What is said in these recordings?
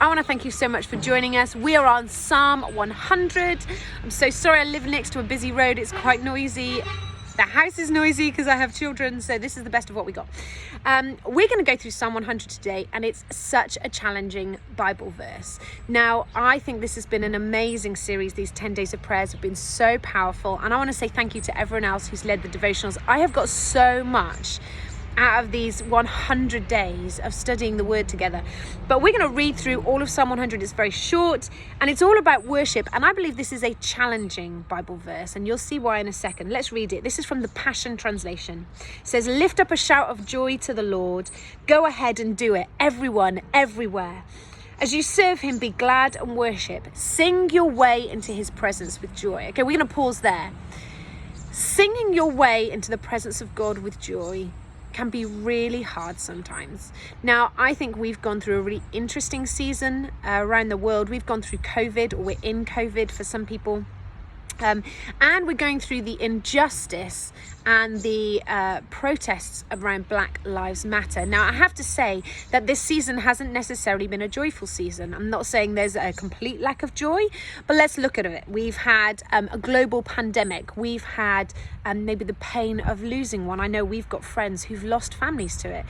I want to thank you so much for joining us. We are on Psalm 100. I'm so sorry, I live next to a busy road. It's quite noisy. The house is noisy because I have children, so this is the best of what we got. We're going to go through Psalm 100 today, and it's such a challenging Bible verse. Now, I think this has been an amazing series. These 10 days of prayers have been so powerful, and I want to say thank you to everyone else who's led the devotionals. I have got so much out of these 100 days of studying the word together. But we're going to read through all of Psalm 100. It's very short and it's all about worship. And I believe this is a challenging Bible verse, and you'll see why in a second. Let's read it. This is from the Passion Translation. It says, "Lift up a shout of joy to the Lord. Go ahead and do it, everyone, everywhere. As you serve him, be glad and worship. Sing your way into his presence with joy." Okay, we're going to pause there. Singing your way into the presence of God with joy can be really hard sometimes. Now, I think we've gone through a really interesting season around the world. We've gone through COVID, or we're in COVID for some people. And we're going through the injustice and the protests around Black Lives Matter. Now, I have to say that this season hasn't necessarily been a joyful season. I'm not saying there's a complete lack of joy, but let's look at it. We've had a global pandemic. We've had maybe the pain of losing one. I know we've got friends who've lost families to it.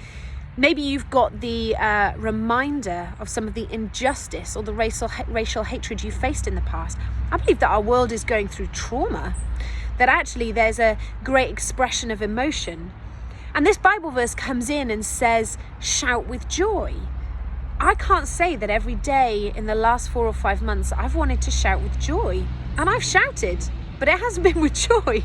Maybe you've got the reminder of some of the injustice or the racial hatred you faced in the past. I believe that our world is going through trauma, that actually there's a great expression of emotion. And this Bible verse comes in and says, shout with joy. I can't say that every day in the last 4 or 5 months I've wanted to shout with joy. And I've shouted, but it hasn't been with joy.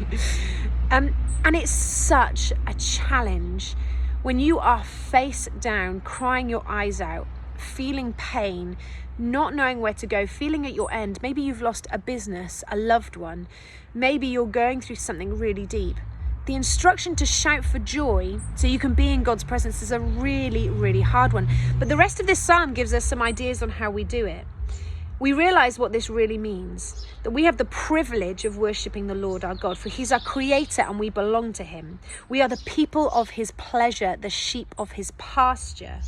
And it's such a challenge when you are face down, crying your eyes out, feeling pain, not knowing where to go, feeling at your end. Maybe you've lost a business, a loved one. Maybe you're going through something really deep. The instruction to shout for joy so you can be in God's presence is a really, really hard one. But the rest of this psalm gives us some ideas on how we do it. We realize what this really means, that we have the privilege of worshiping the Lord our God, for he's our creator and we belong to him. We are the people of his pleasure, the sheep of his pasture.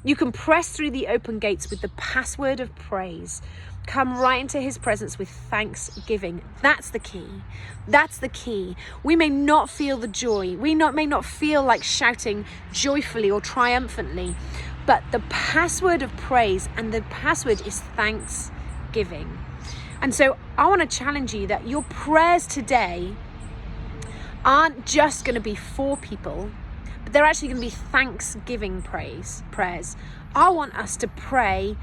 You can press through the open gates with the password of praise. Come right into his presence with thanksgiving. That's the key. That's the key. We may not feel the joy. We may not feel like shouting joyfully or triumphantly, but the password of praise, and the password is thanksgiving. And so I want to challenge you that your prayers today aren't just going to be for people, but they're actually going to be thanksgiving prayers. I want us to pray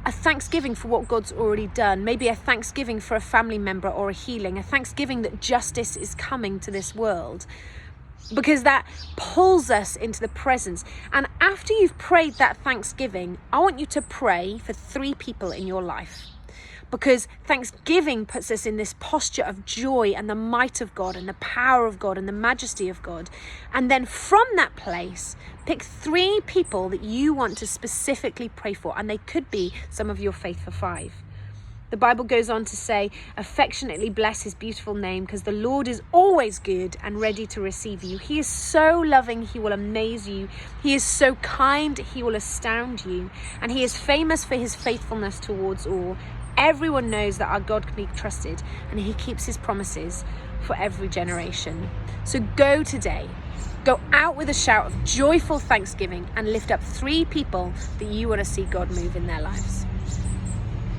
a thanksgiving for what God's already done, maybe a thanksgiving for a family member or a healing, a thanksgiving that justice is coming to this world, because that pulls us into the presence. And after you've prayed that thanksgiving, I want you to pray for 3 people in your life, because thanksgiving puts us in this posture of joy and the might of God and the power of God and the majesty of God. And then from that place, pick 3 people that you want to specifically pray for, and they could be some of your faith for 5. The Bible goes on to say, affectionately bless his beautiful name, because the Lord is always good and ready to receive you. He is so loving, he will amaze you. He is so kind, he will astound you. And he is famous for his faithfulness towards all. Everyone knows that our God can be trusted, and he keeps his promises for every generation. So go today. Go out with a shout of joyful thanksgiving and lift up 3 people that you want to see God move in their lives.